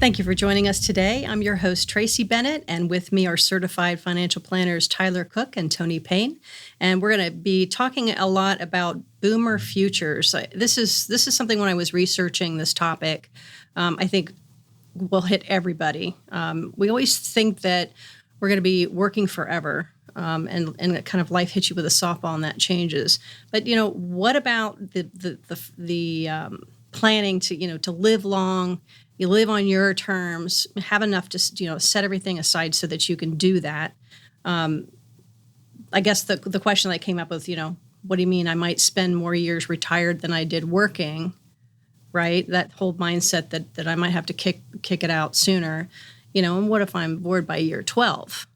Thank you for joining us today. I'm your host, Tracy Bennett, and with me are certified financial planners Tyler Cook and Tony Payne. And we're going to be talking a lot about boomer futures. This is something when I was researching this topic, I think will hit everybody. We always think that we're going to be working forever, and kind of life hits you with a softball and that changes. But what about the planning to live long? You live on your terms, have enough to set everything aside so that you can do that. I guess the question that came up with, what do you mean I might spend more years retired than I did working, right? That whole mindset that I might have to kick it out sooner, and what if I'm bored by year 12?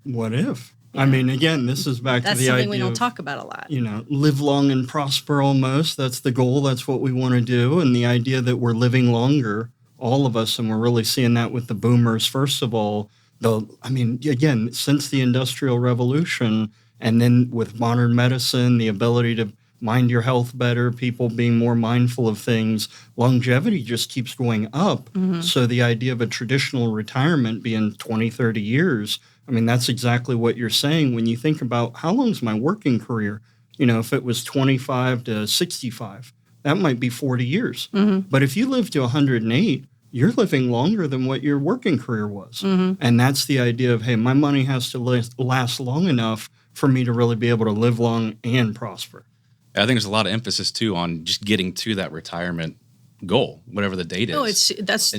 What if? Yeah. I mean, again, this is back to the idea. That's something we don't talk about a lot. Live long and prosper almost. That's the goal. That's what we want to do. And the idea that we're living longer, all of us, and we're really seeing that with the boomers, first of all, again, since the Industrial Revolution, and then with modern medicine, the ability to mind your health better, people being more mindful of things, longevity just keeps going up. Mm-hmm. So the idea of a traditional retirement being 20, 30 years, that's exactly what you're saying when you think about how long's my working career. If it was 25 to 65, that might be 40 years. Mm-hmm. But if you live to 108, you're living longer than what your working career was. Mm-hmm. And that's the idea of, hey, my money has to last long enough for me to really be able to live long and prosper. I think there's a lot of emphasis, too, on just getting to that retirement goal, whatever the date is.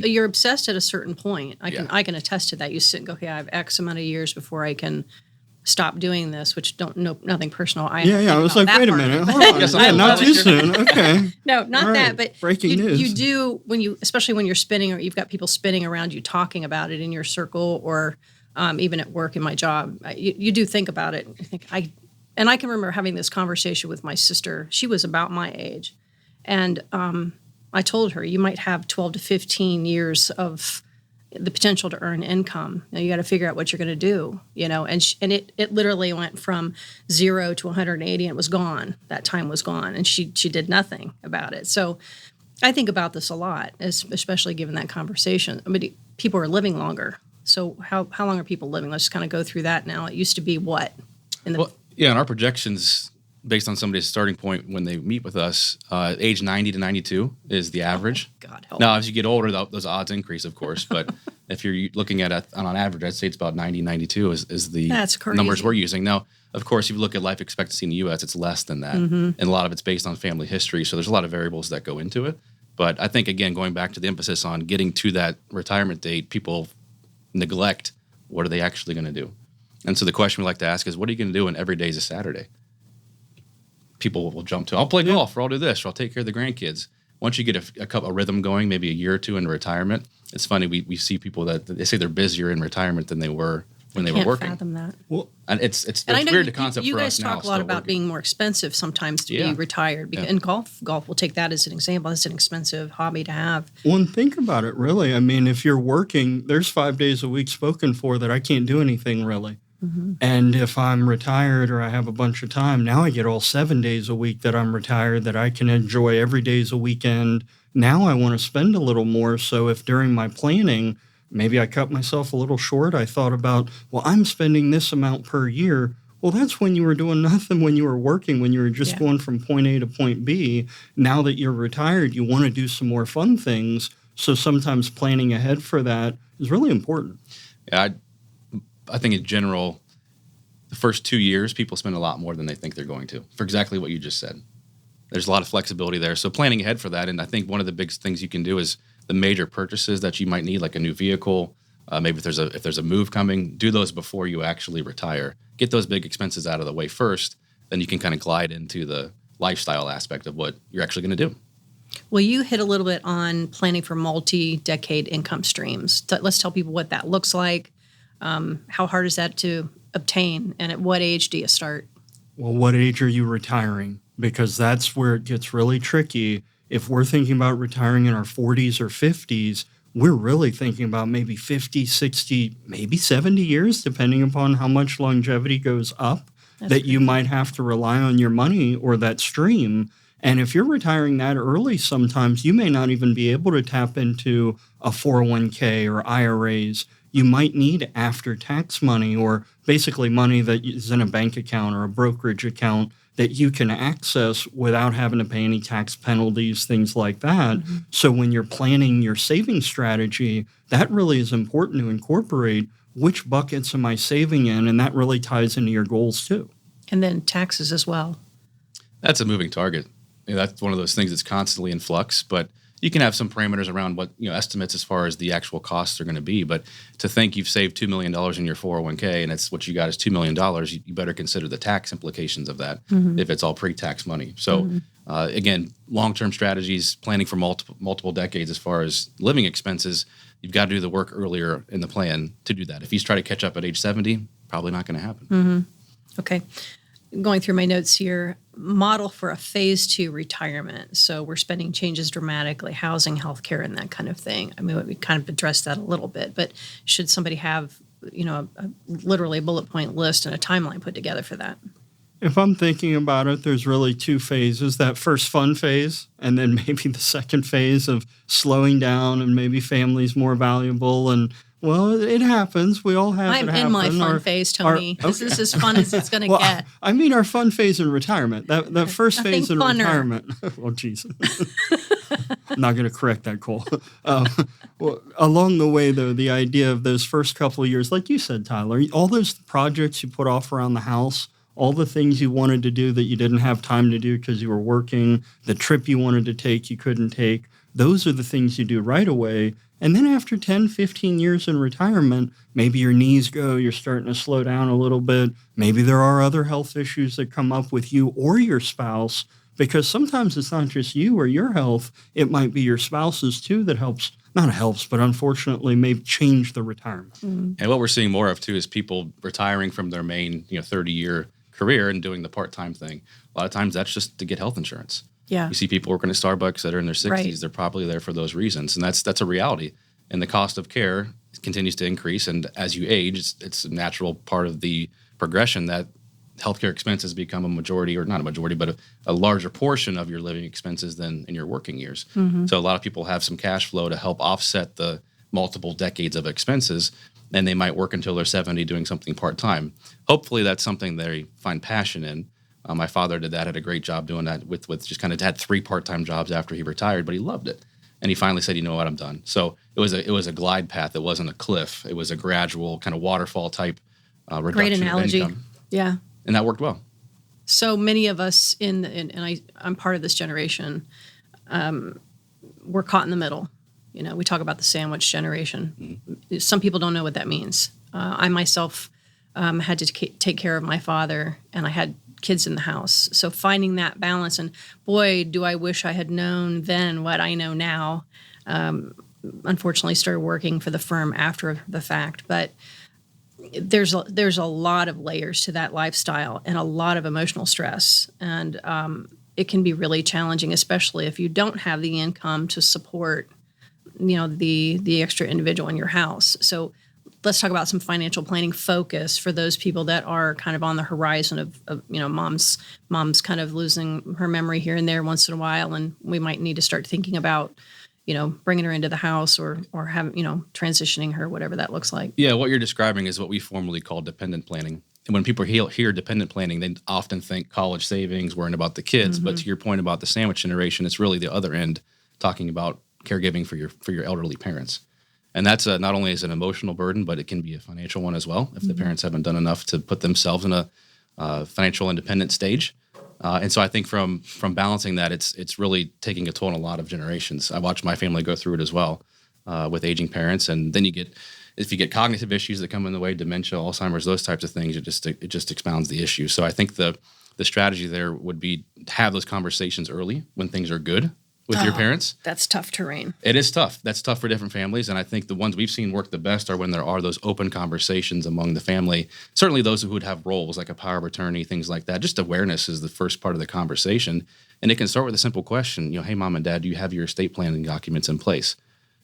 You're obsessed at a certain point. I can attest to that. You sit and go, okay, I have X amount of years before I can stop doing this, which nothing personal. I was like, wait a minute, hold on. Not too soon. Okay. No, not right. that, but breaking news. You do especially when you're spinning or you've got people spinning around you talking about it in your circle or even at work in my job, you do think about it. I can remember having this conversation with my sister. She was about my age, and I told her, you might have 12 to 15 years of the potential to earn income. Now you got to figure out what you're going to do, and it literally went from 0 to 180 and it was gone. That time was gone, and she did nothing about it. So I think about this a lot, especially given that conversation. People are living longer. So how long are people living? Let's just kind of go through that now. It used to be what? And our projections, based on somebody's starting point when they meet with us, age 90 to 92 is the average. Oh, God help. Now, as you get older, those odds increase, of course. But if you're looking at it on average, I'd say it's about 90, 92 is the numbers we're using. Now, of course, if you look at life expectancy in the U.S., it's less than that. Mm-hmm. And a lot of it's based on family history. So there's a lot of variables that go into it. But I think, again, going back to the emphasis on getting to that retirement date, people neglect what are they actually going to do. And so the question we like to ask is, what are you going to do when every day is a Saturday? People will jump to, I'll play golf, or I'll do this, or I'll take care of the grandkids. Once you get a rhythm going, maybe a year or two into retirement, it's funny, we see people that they say they're busier in retirement than they were when they were working. Can't fathom that. Well, and it's weird the concept for us now. You guys talk a lot about being more expensive sometimes to be retired. Yeah. And golf, we'll take that as an example. It's an expensive hobby to have. Well, and think about it, really. If you're working, there's 5 days a week spoken for that I can't do anything really. Mm-hmm. And if I'm retired or I have a bunch of time, now I get all 7 days a week that I'm retired that I can enjoy. Every day is a weekend. Now I want to spend a little more. So if during my planning, maybe I cut myself a little short, I thought about, well, I'm spending this amount per year. Well, that's when you were doing nothing, when you were working, when you were just going from point A to point B. Now that you're retired, you want to do some more fun things. So sometimes planning ahead for that is really important. Yeah, I think in general, the first 2 years, people spend a lot more than they think they're going to, for exactly what you just said. There's a lot of flexibility there. So planning ahead for that, and I think one of the big things you can do is the major purchases that you might need, like a new vehicle, maybe if there's a move coming, do those before you actually retire. Get those big expenses out of the way first, then you can kind of glide into the lifestyle aspect of what you're actually going to do. Well, you hit a little bit on planning for multi-decade income streams. Let's tell people what that looks like. How hard is that to obtain, and at what age do you start? Well, what age are you retiring? Because that's where it gets really tricky. If we're thinking about retiring in our 40s or 50s, we're really thinking about maybe 50, 60, maybe 70 years, depending upon how much longevity goes up, that you might have to rely on your money or that stream. And if you're retiring that early, sometimes you may not even be able to tap into a 401k or IRAs. You might need after-tax money, or basically money that is in a bank account or a brokerage account that you can access without having to pay any tax penalties, things like that. Mm-hmm. So when you're planning your saving strategy, that really is important to incorporate. Which buckets am I saving in? And that really ties into your goals too. And then taxes as well. That's a moving target. That's one of those things that's constantly in flux, but you can have some parameters around what, estimates as far as the actual costs are going to be. But to think you've saved $2 million in your 401k and it's what you got is $2 million, you better consider the tax implications of that if it's all pre-tax money. So again, long-term strategies, planning for multiple decades as far as living expenses, you've got to do the work earlier in the plan to do that. If you try to catch up at age 70, probably not going to happen. Okay. Going through my notes here, model for a phase 2 retirement. So we're spending changes dramatically, housing, healthcare, and that kind of thing. I mean, we kind of addressed that a little bit, but should somebody have, literally a bullet point list and a timeline put together for that? If I'm thinking about it, there's really 2 phases. That first fun phase, and then maybe the second phase of slowing down and maybe family's more valuable. And, well, it happens. We all have it happen. I'm in my fun phase, Tony. Okay. This is as fun as it's going to get. I mean our fun phase in retirement. That first phase in retirement. Well, geez. I'm not going to correct that, Cole. Well, along the way, though, the idea of those first couple of years, like you said, Tyler, all those projects you put off around the house, all the things you wanted to do that you didn't have time to do because you were working, the trip you wanted to take you couldn't take, those are the things you do right away. And then after 10, 15 years in retirement, maybe your knees go, you're starting to slow down a little bit. Maybe there are other health issues that come up with you or your spouse, because sometimes it's not just you or your health. It might be your spouse's too that helps. Not helps, but unfortunately may change the retirement. And what we're seeing more of too is people retiring from their main 30-year career and doing the part-time thing. A lot of times that's just to get health insurance. Yeah. You see people working at Starbucks that are in their 60s. Right. They're probably there for those reasons. And that's a reality. And the cost of care continues to increase. And as you age, it's a natural part of the progression that healthcare expenses become a majority, or not a majority, but a larger portion of your living expenses than in your working years. So a lot of people have some cash flow to help offset the multiple decades of expenses, and they might work until they're 70 doing something part-time. Hopefully that's something they find passion in. My father did that, had a great job doing that with just kind of had 3 part-time jobs after he retired, but he loved it. And he finally said, you know what, I'm done. So it was a glide path. It wasn't a cliff. It was a gradual kind of waterfall type reduction. Great analogy. Of income. Yeah. And that worked well. So many of us I'm part of this generation, we're caught in the middle. We talk about the sandwich generation. Some people don't know what that means. I myself had to take care of my father, and I had kids in the house. So finding that balance, and boy, do I wish I had known then what I know now. Unfortunately, started working for the firm after the fact, but there's a lot of layers to that lifestyle and a lot of emotional stress, and it can be really challenging, especially if you don't have the income to support the extra individual in your house. So let's talk about some financial planning focus for those people that are kind of on the horizon of mom's kind of losing her memory here and there once in a while, and we might need to start thinking about bringing her into the house or having, transitioning her, whatever that looks like. Yeah, what you're describing is what we formerly call dependent planning. And when people hear dependent planning, they often think college savings, worrying about the kids. But to your point about the sandwich generation, it's really the other end, talking about caregiving for your elderly parents. And that's not only is an emotional burden, but it can be a financial one as well if the parents haven't done enough to put themselves in a financial independent stage. And so I think from balancing that, it's really taking a toll on a lot of generations. I watched my family go through it as well with aging parents. And then if you get cognitive issues that come in the way, dementia, Alzheimer's, those types of things, it just expounds the issue. So I think the strategy there would be to have those conversations early when things are good with your parents. That's tough terrain. It is tough. That's tough for different families. And I think the ones we've seen work the best are when there are those open conversations among the family. Certainly those who would have roles like a power of attorney, things like that. Just awareness is the first part of the conversation. And it can start with a simple question, hey, mom and dad, do you have your estate planning documents in place?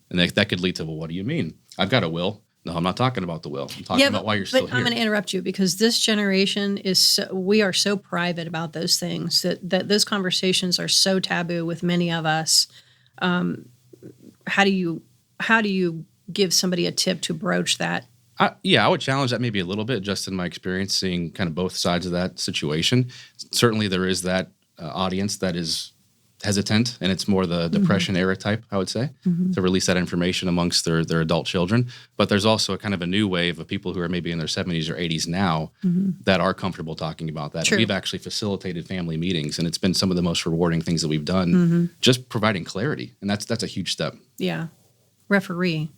And that could lead to, well, what do you mean? I've got a will. No, I'm not talking about the will. I'm talking about why you're still here. I'm going to interrupt you because this generation we are so private about those things that those conversations are so taboo with many of us. How do you give somebody a tip to broach that? I would challenge that maybe a little bit, just in my experience, seeing kind of both sides of that situation. Certainly, there is that audience that is hesitant, and it's more the Depression era type, I would say, to release that information amongst their adult children. But there's also a kind of a new wave of people who are maybe in their 70s or 80s now that are comfortable talking about that. We've actually facilitated family meetings, and it's been some of the most rewarding things that we've done, just providing clarity. And that's a huge step. Yeah. Referee.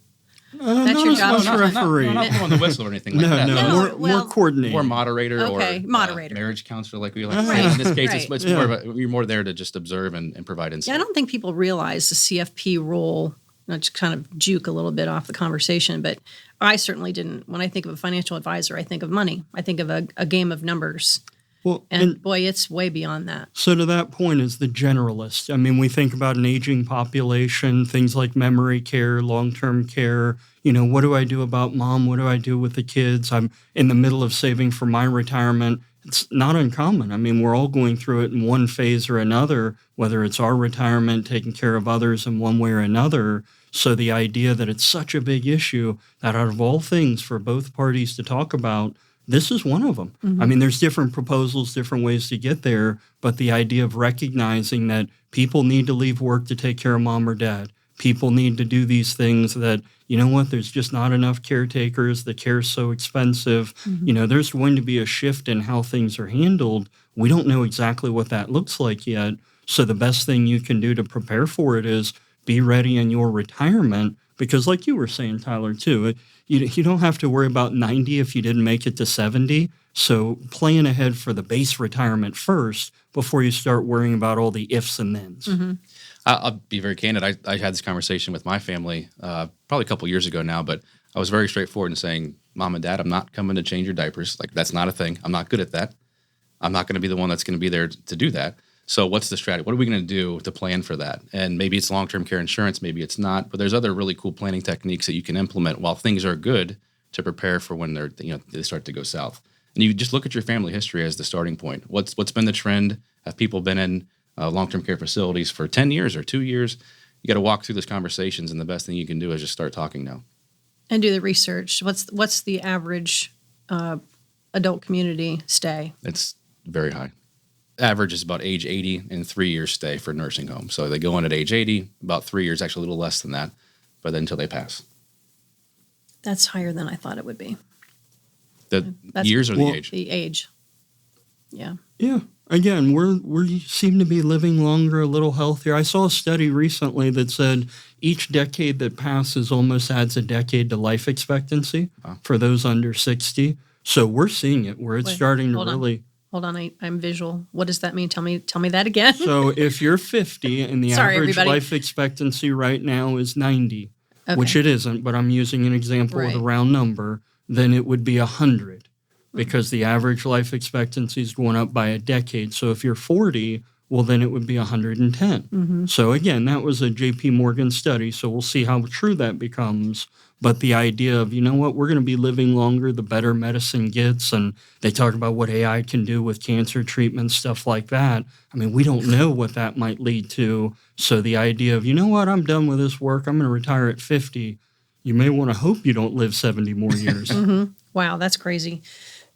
That's your job. Not referee. Not blowing the whistle or anything like that. No, more coordinator. More moderator or marriage counselor, like we like to say. In this case, it's more you're more there to just observe and provide insight. Yeah, I don't think people realize the CFP role, not to kind of juke a little bit off the conversation, but I certainly didn't. When I think of a financial advisor, I think of money. I think of a game of numbers. Well, and boy, it's way beyond that. So to that point is the generalist. I mean, we think about an aging population, things like memory care, long-term care. What do I do about mom? What do I do with the kids? I'm in the middle of saving for my retirement. It's not uncommon. I mean, we're all going through it in one phase or another, whether it's our retirement, taking care of others in one way or another. So the idea that it's such a big issue that out of all things for both parties to talk about, this is one of them. I mean, there's different proposals, different ways to get there, but the idea of recognizing that people need to leave work to take care of mom or dad. People need to do these things that, there's just not enough caretakers. The care's so expensive. There's going to be a shift in how things are handled. We don't know exactly what that looks like yet. So the best thing you can do to prepare for it is be ready in your retirement. Because like you were saying, Tyler, too, you don't have to worry about 90 if you didn't make it to 70. So plan ahead for the base retirement first before you start worrying about all the ifs and thens. I'll be very candid. I had this conversation with my family probably a couple years ago now, but I was very straightforward in saying, Mom and Dad, I'm not coming to change your diapers. Like, that's not a thing. I'm not good at that. I'm not going to be the one that's going to be there to do that. So what's the strategy? What are we going to do to plan for that? And maybe it's long-term care insurance, maybe it's not, but there's other really cool planning techniques that you can implement while things are good to prepare for when they start to go south. And you just look at your family history as the starting point. What's been the trend? Have people been in long-term care facilities for 10 years or 2 years? You got to walk through those conversations, and the best thing you can do is just start talking now. And do the research. What's the average adult community stay? It's very high. Average is about age 80 and 3 years stay for nursing home. So they go in at age 80, about 3 years, actually a little less than that, but then until they pass. That's higher than I thought it would be. The years or the age? The age. Yeah. Yeah. Again, we seem to be living longer, a little healthier. I saw a study recently that said each decade that passes almost adds a decade to life expectancy for those under 60. So we're seeing it where it's starting to really... Hold on, I'm visual. What does that mean? Tell me that again. So if you're 50 and the average life expectancy right now is 90, which it isn't, but I'm using an example of a round number, then it would be 100 because the average life expectancy is going up by a decade. So if you're 40, well, then it would be 110. So again, that was a J.P. Morgan study, so we'll see how true that becomes. But the idea of, we're going to be living longer, the better medicine gets, and they talk about what AI can do with cancer treatment, stuff like that. I mean, we don't know what that might lead to. So the idea of, I'm done with this work, I'm going to retire at 50. You may want to hope you don't live 70 more years. Wow, that's crazy.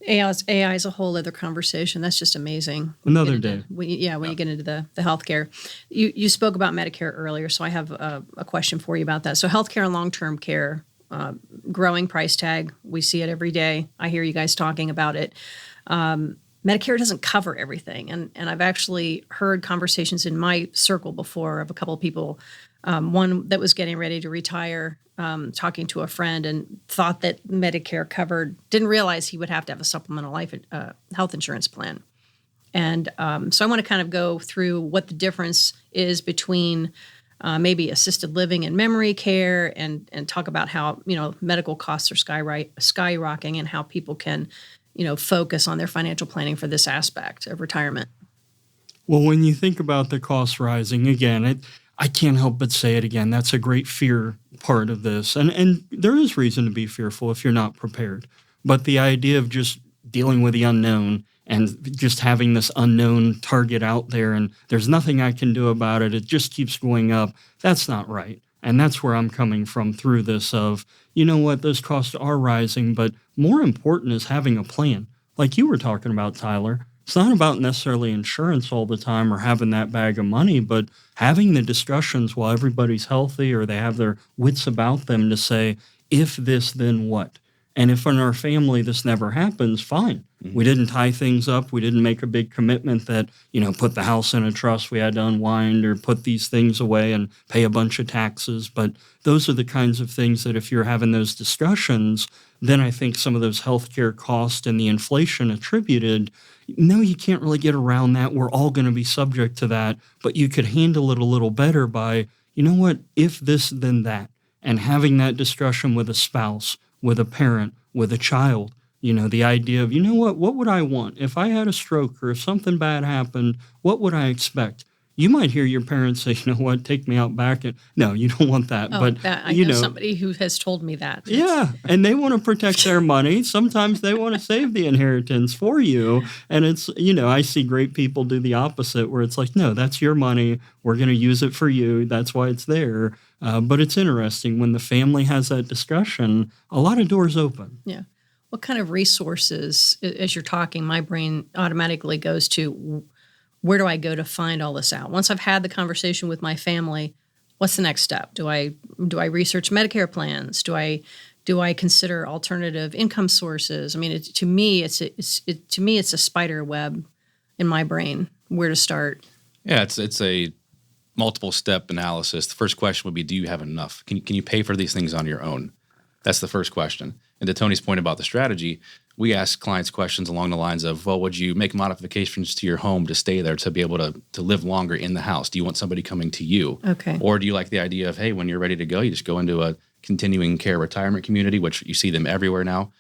AI is a whole other conversation. That's just amazing. Another day. When you get into the healthcare. You spoke about Medicare earlier, so I have a question for you about that. So healthcare and long-term care, growing price tag. We see it every day. I hear you guys talking about it. Medicare doesn't cover everything. And I've actually heard conversations in my circle before of a couple of people, one that was getting ready to retire, talking to a friend and thought that Medicare covered, didn't realize he would have to have a supplemental health insurance plan. And so I want to kind of go through what the difference is between maybe assisted living and memory care and talk about how, medical costs are skyrocketing and how people can, focus on their financial planning for this aspect of retirement. Well, when you think about the costs rising, again, I can't help but say it again. That's a great fear part of this. And there is reason to be fearful if you're not prepared. But the idea of just dealing with the unknown and just having this unknown target out there and there's nothing I can do about it, it just keeps going up, that's not right. And that's where I'm coming from through this of, you know what, those costs are rising, but more important is having a plan. Like you were talking about, Tyler. It's not about necessarily insurance all the time or having that bag of money, but having the discussions while everybody's healthy or they have their wits about them to say, if this, then what? And if in our family this never happens, fine. Mm-hmm. We didn't tie things up. We didn't make a big commitment that, put the house in a trust we had to unwind or put these things away and pay a bunch of taxes. But those are the kinds of things that if you're having those discussions, then I think some of those healthcare costs and the inflation attributed, no, you can't really get around that. We're all going to be subject to that. But you could handle it a little better by, you know what, if this, then that. And having that discussion with a spouse, with a parent, with a child, the idea of, what would I want? If I had a stroke or if something bad happened, what would I expect? You might hear your parents say, you know what, take me out back. And no, you don't want that. Oh, but I know somebody who has told me that. Yeah, and they want to protect their money. Sometimes they want to save the inheritance for you. And it's, I see great people do the opposite where it's like, no, that's your money. We're going to use it for you. That's why it's there. But it's interesting when the family has that discussion, a lot of doors open. Yeah. What kind of resources, as you're talking, my brain automatically goes to, where do I go to find all this out? Once I've had the conversation with my family, what's the next step? Do I research Medicare plans? Do I consider alternative income sources? I mean, to me, it's a spider web in my brain. Where to start? Yeah, it's a multiple step analysis. The first question would be, do you have enough? Can you pay for these things on your own? That's the first question. And to Tony's point about the strategy, we ask clients questions along the lines of, well, would you make modifications to your home to stay there to be able to live longer in the house? Do you want somebody coming to you? Okay. Or do you like the idea of, hey, when you're ready to go, you just go into a continuing care retirement community, which you see them everywhere now.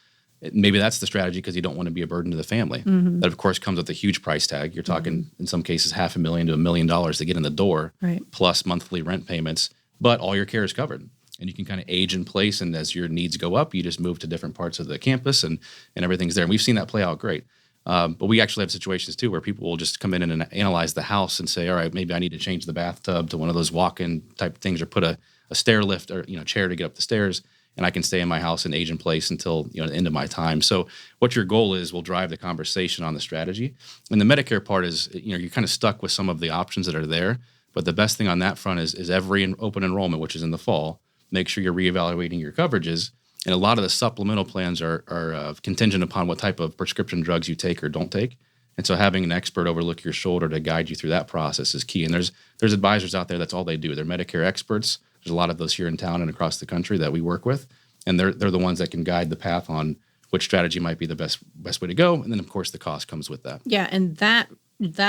Maybe that's the strategy because you don't want to be a burden to the family. Mm-hmm. That, of course, comes with a huge price tag. You're talking, in some cases, $500,000 to $1 million to get in the door, right, plus monthly rent payments. But all your care is covered. And you can kind of age in place, and as your needs go up, you just move to different parts of the campus, and everything's there. And we've seen that play out great. But we actually have situations, too, where people will just come in and analyze the house and say, all right, maybe I need to change the bathtub to one of those walk-in type things or put a stair lift or chair to get up the stairs, and I can stay in my house and age in place until the end of my time. So what your goal is will drive the conversation on the strategy. And the Medicare part is, you're kind of stuck with some of the options that are there. But the best thing on that front is every open enrollment, which is in the fall, make sure you're reevaluating your coverages. And a lot of the supplemental plans are contingent upon what type of prescription drugs you take or don't take. And so having an expert overlook your shoulder to guide you through that process is key. And there's advisors out there, that's all they do. They're Medicare experts. There's a lot of those here in town and across the country that we work with. And they're the ones that can guide the path on which strategy might be the best way to go. And then, of course, the cost comes with that. Yeah, and that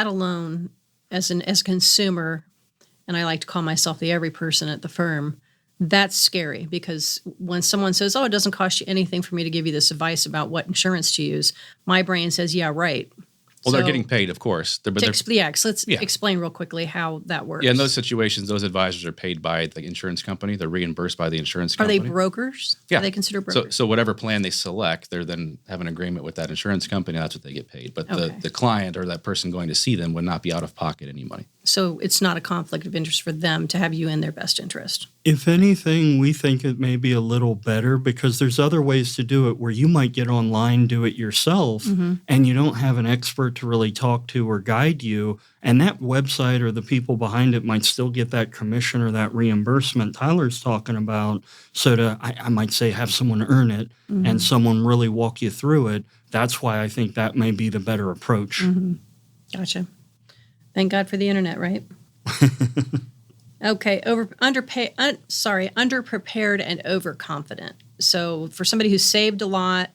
alone, as a consumer, and I like to call myself the every person at the firm, that's scary because when someone says, oh, it doesn't cost you anything for me to give you this advice about what insurance to use, my brain says, yeah, right. Well, they're getting paid, of course. So let's explain real quickly how that works. Yeah, in those situations, those advisors are paid by the insurance company. They're reimbursed by the insurance company. Are they brokers? Yeah. Are they considered brokers? So whatever plan they select, they're then have an agreement with that insurance company. That's what they get paid. But the client or that person going to see them would not be out of pocket any money. So it's not a conflict of interest for them to have you in their best interest. If anything, we think it may be a little better because there's other ways to do it where you might get online, do it yourself, and you don't have an expert to really talk to or guide you. And that website or the people behind it might still get that commission or that reimbursement Tyler's talking about. So I might say, have someone earn it and someone really walk you through it. That's why I think that may be the better approach. Mm-hmm. Gotcha. Thank God for the internet, right? Okay, underprepared and overconfident. So for somebody who's saved a lot,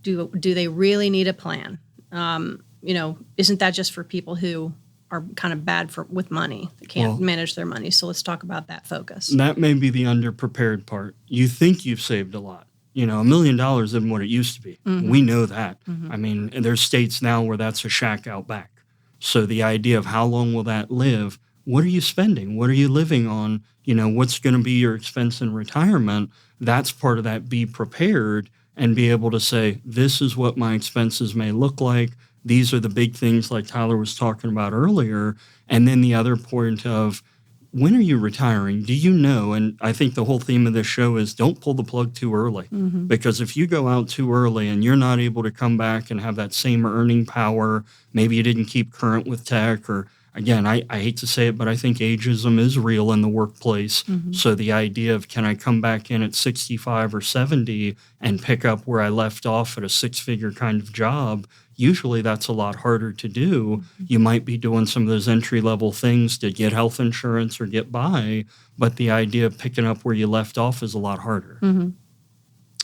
do they really need a plan? Isn't that just for people who are kind of bad with money? They can't manage their money. So let's talk about that focus. That may be the underprepared part. You think you've saved a lot. $1 million isn't what it used to be. Mm-hmm. We know that. Mm-hmm. I mean, there's states now where that's a shack out back. So the idea of how long will that live, what are you spending? What are you living on? What's going to be your expense in retirement? That's part of that be prepared and be able to say, this is what my expenses may look like. These are the big things like Tyler was talking about earlier. And then the other point of, when are you retiring? Do you know? And I think the whole theme of this show is don't pull the plug too early. Mm-hmm. Because if you go out too early and you're not able to come back and have that same earning power, maybe you didn't keep current with tech, or again, I hate to say it, but I think ageism is real in the workplace. Mm-hmm. So the idea of, can I come back in at 65 or 70 and pick up where I left off at a six-figure kind of job, usually that's a lot harder to do. You might be doing some of those entry-level things to get health insurance or get by, but the idea of picking up where you left off is a lot harder. Mm-hmm.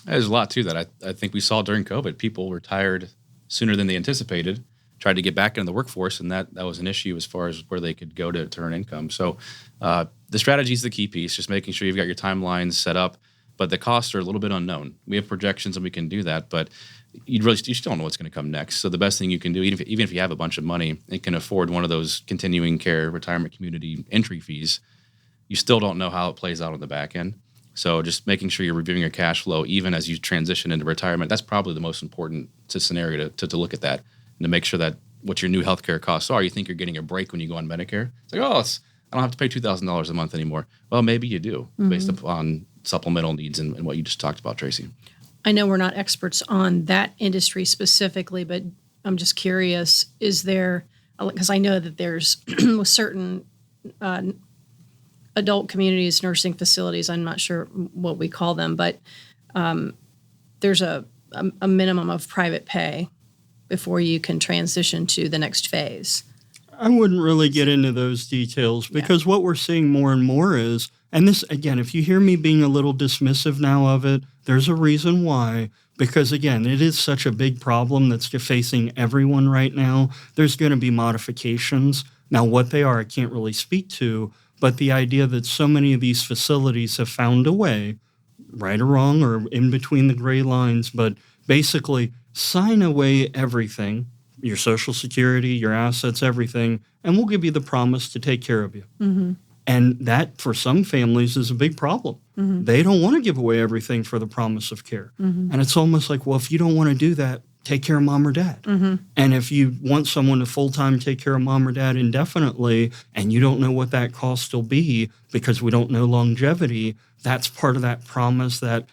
There's a lot to that. I think we saw during COVID, people retired sooner than they anticipated, tried to get back into the workforce, and that was an issue as far as where they could go to earn income. So the strategy is the key piece, just making sure you've got your timelines set up, but the costs are a little bit unknown. We have projections and we can do that, but you still don't know what's going to come next. So the best thing you can do, even if you have a bunch of money and can afford one of those continuing care retirement community entry fees, you still don't know how it plays out on the back end. So just making sure you're reviewing your cash flow even as you transition into retirement, that's probably the most important scenario to look at that, and to make sure that what your new healthcare costs are. You think you're getting a break when you go on Medicare. It's like, I don't have to pay $2,000 a month anymore. Well, maybe you do, based upon supplemental needs and what you just talked about, Tracy. I know we're not experts on that industry specifically, but I'm just curious, is there, because I know that there's with certain adult communities, nursing facilities, I'm not sure what we call them, but there's a minimum of private pay before you can transition to the next phase. I wouldn't really get into those details because what we're seeing more and more is, and this, again, if you hear me being a little dismissive now of it, there's a reason why. Because, again, it is such a big problem that's facing everyone right now. There's going to be modifications. Now, what they are, I can't really speak to, but the idea that so many of these facilities have found a way, right or wrong or in between the gray lines, but basically sign away everything, your Social Security, your assets, everything, and we'll give you the promise to take care of you. Mm-hmm. And that, for some families, is a big problem. Mm-hmm. They don't want to give away everything for the promise of care. Mm-hmm. And it's almost like, well, if you don't want to do that, take care of mom or dad. Mm-hmm. And if you want someone to full-time take care of mom or dad indefinitely, and you don't know what that cost will be because we don't know longevity, that's part of that promise that,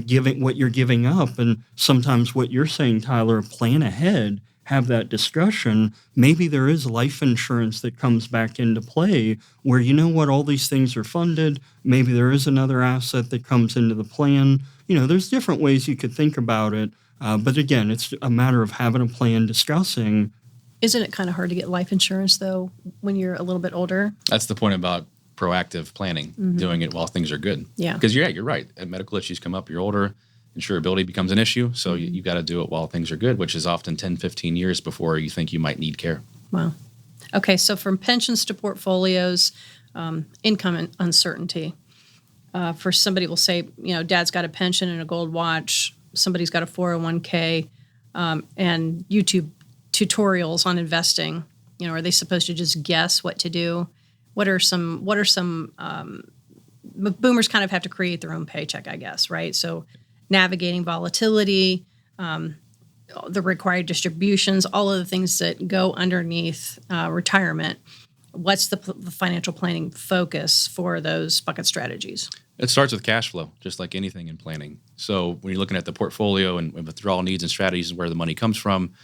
giving what you're giving up. And sometimes what you're saying, Tyler, plan ahead, have that discussion. Maybe there is life insurance that comes back into play where, all these things are funded. Maybe there is another asset that comes into the plan. There's different ways you could think about it. But again, it's a matter of having a plan, discussing. Isn't it kind of hard to get life insurance, though, when you're a little bit older? That's the point about proactive planning, doing it while things are good. Yeah. Because you're right. Medical issues come up, you're older, insurability becomes an issue. So you got to do it while things are good, which is often 10, 15 years before you think you might need care. Wow. Okay, so from pensions to portfolios, income uncertainty. For somebody will say, dad's got a pension and a gold watch, somebody's got a 401k, and YouTube tutorials on investing. Are they supposed to just guess what to do? What are some boomers kind of have to create their own paycheck, I guess, right? So navigating volatility, the required distributions, all of the things that go underneath retirement. What's the financial planning focus for those bucket strategies? It starts with cash flow, just like anything in planning. So when you're looking at the portfolio and withdrawal needs and strategies and where the money comes from,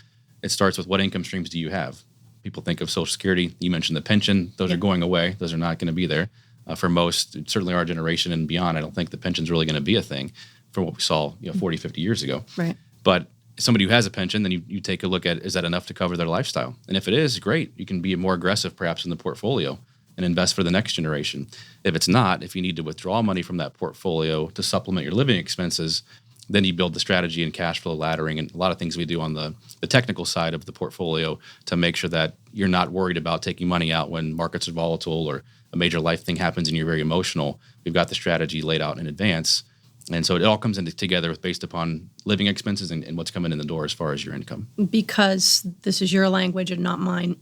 it starts with what income streams do you have? People think of Social Security. You mentioned the pension. Those are going away. Those are not going to be there. For most, certainly our generation and beyond, I don't think the pension's really going to be a thing from what we saw 40, 50 years ago. Right. But somebody who has a pension, then you take a look at, is that enough to cover their lifestyle? And if it is, great. You can be more aggressive perhaps in the portfolio and invest for the next generation. If it's not, if you need to withdraw money from that portfolio to supplement your living expenses, then you build the strategy and cash flow laddering and a lot of things we do on the technical side of the portfolio to make sure that you're not worried about taking money out when markets are volatile or a major life thing happens and you're very emotional. We've got the strategy laid out in advance. And so it all comes into together based upon living expenses and what's coming in the door as far as your income. Because this is your language and not mine,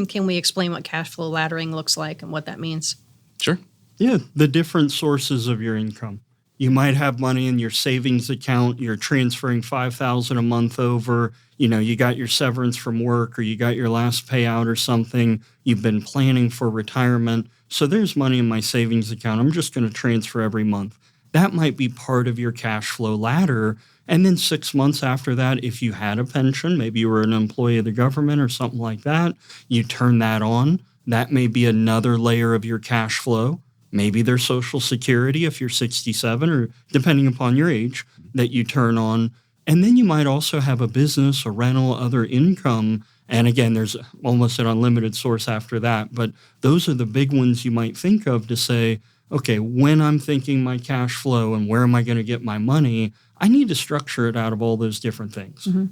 can we explain what cash flow laddering looks like and what that means? Sure. Yeah, the different sources of your income. You might have money in your savings account. You're transferring $5,000 a month over. You got your severance from work or you got your last payout or something. You've been planning for retirement. So there's money in my savings account. I'm just going to transfer every month. That might be part of your cash flow ladder. And then 6 months after that, if you had a pension, maybe you were an employee of the government or something like that, you turn that on. That may be another layer of your cash flow. Maybe there's Social Security if you're 67 or depending upon your age that you turn on. And then you might also have a business, a rental, other income. And again, there's almost an unlimited source after that. But those are the big ones you might think of to say, okay, when I'm thinking my cash flow and where am I going to get my money, I need to structure it out of all those different things. Mm-hmm.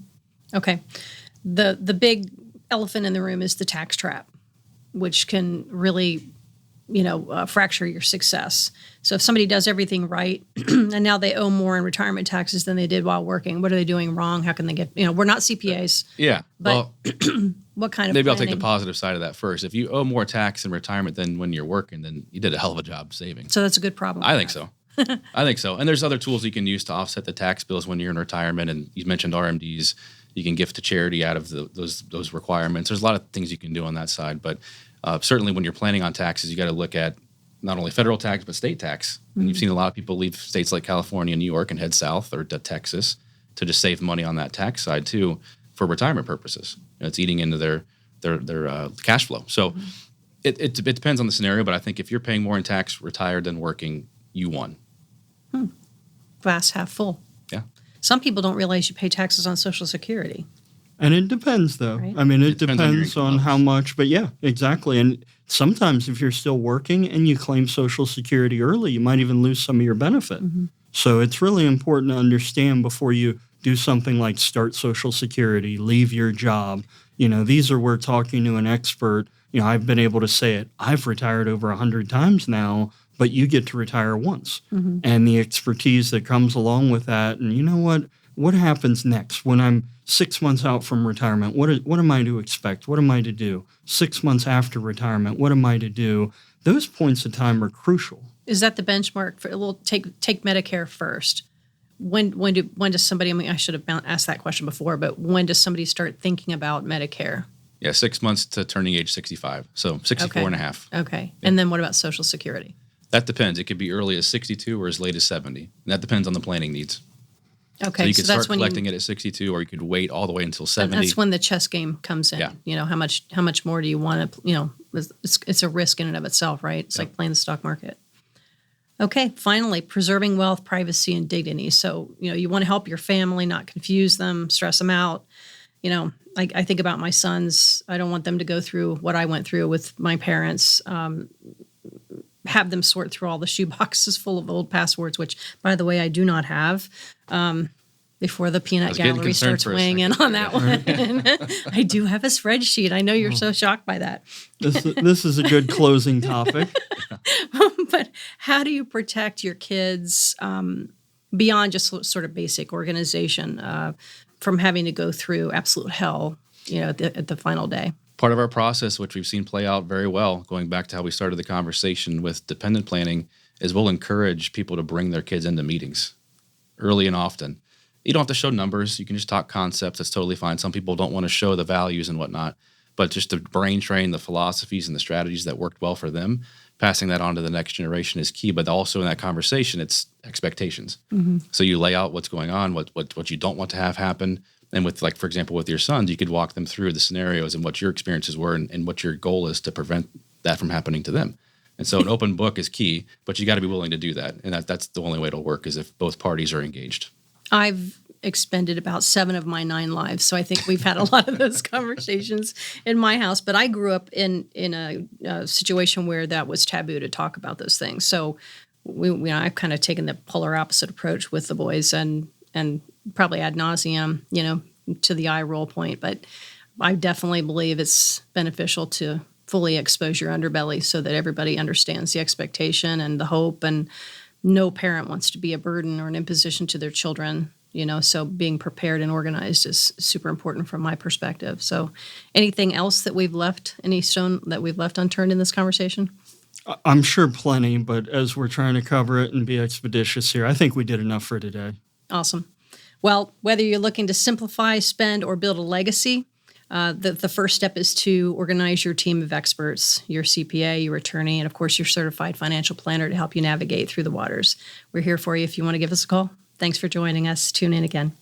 Okay. The big elephant in the room is the tax trap, which can really fracture your success. So if somebody does everything right and now they owe more in retirement taxes than they did while working, what are they doing wrong? How can they get, we're not CPAs. Yeah. But what kind of maybe planning? I'll take the positive side of that first. If you owe more tax in retirement than when you're working, then you did a hell of a job saving. So that's a good problem. I think so. I think so. And there's other tools you can use to offset the tax bills when you're in retirement. And you mentioned RMDs. You can gift to charity out of those requirements. There's a lot of things you can do on that side. But certainly when you're planning on taxes, you got to look at not only federal tax, but state tax. Mm-hmm. And you've seen a lot of people leave states like California and New York and head south or to Texas to just save money on that tax side too for retirement purposes. It's eating into their cash flow. So it depends on the scenario, but I think if you're paying more in tax retired than working, you won. Glass half full. Yeah. Some people don't realize you pay taxes on Social Security. And it depends, though. Right? I mean, it depends on how much. But yeah, exactly. And sometimes if you're still working and you claim Social Security early, you might even lose some of your benefit. Mm-hmm. So it's really important to understand before you do something like start Social Security, leave your job. These are where talking to an expert, I've been able to say it. I've retired over 100 times now, but you get to retire once. Mm-hmm. And the expertise that comes along with that. And you know what? What happens next when I'm 6 months out from retirement? What am I to expect? What am I to do? 6 months after retirement, what am I to do? Those points of time are crucial. Is that the benchmark for? We'll take Medicare first. When does somebody? I mean, I should have asked that question before, but when does somebody start thinking about Medicare? Yeah, 6 months to turning age 65, so 64 and a half. Okay, yeah. And then what about Social Security? That depends. It could be early as 62 or as late as 70. And that depends on the planning needs. Okay, so you could start collecting it at 62, or you could wait all the way until 70. That's when the chess game comes in. Yeah. How much more do you want to? It's a risk in and of itself, right? It's like playing the stock market. Okay, finally, preserving wealth, privacy, and dignity. So you want to help your family, not confuse them, stress them out. I think about my sons. I don't want them to go through what I went through with my parents. Have them sort through all the shoe boxes full of old passwords, which, by the way, I do not have. Before the peanut gallery starts weighing in on that one. I do have a spreadsheet. I know you're so shocked by that. This is a good closing topic. But how do you protect your kids beyond just sort of basic organization from having to go through absolute hell, at the final day? Part of our process, which we've seen play out very well, going back to how we started the conversation with dependent planning, is we'll encourage people to bring their kids into meetings early and often. You don't have to show numbers. You can just talk concepts. That's totally fine. Some people don't want to show the values and whatnot, but just to brain train the philosophies and the strategies that worked well for them, passing that on to the next generation is key. But also in that conversation, it's expectations. Mm-hmm. So you lay out what's going on, what you don't want to have happen. And with, like, for example, with your sons, you could walk them through the scenarios and what your experiences were and what your goal is to prevent that from happening to them. And so an open book is key, but you got to be willing to do that. And that's the only way it'll work is if both parties are engaged. I've expended about 7 of my 9 lives, so I think we've had a lot of those conversations in my house. But I grew up in a situation where that was taboo to talk about those things. So I've kind of taken the polar opposite approach with the boys and probably ad nauseum, to the eye roll point. But I definitely believe it's beneficial to fully expose your underbelly so that everybody understands the expectation and the hope and no parent wants to be a burden or an imposition to their children, so being prepared and organized is super important from my perspective. So anything else that any stone that we've left unturned in this conversation? I'm sure plenty, but as we're trying to cover it and be expeditious here, I think we did enough for today. Awesome. Well, whether you're looking to simplify, spend, or build a legacy, the first step is to organize your team of experts, your CPA, your attorney, and of course your certified financial planner to help you navigate through the waters. We're here for you if you want to give us a call. Thanks for joining us. Tune in again.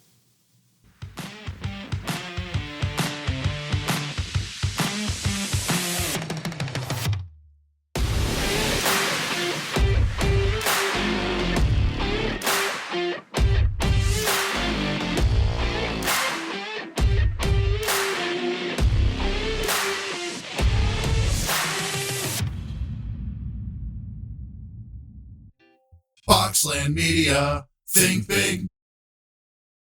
Boxland Media. Think big.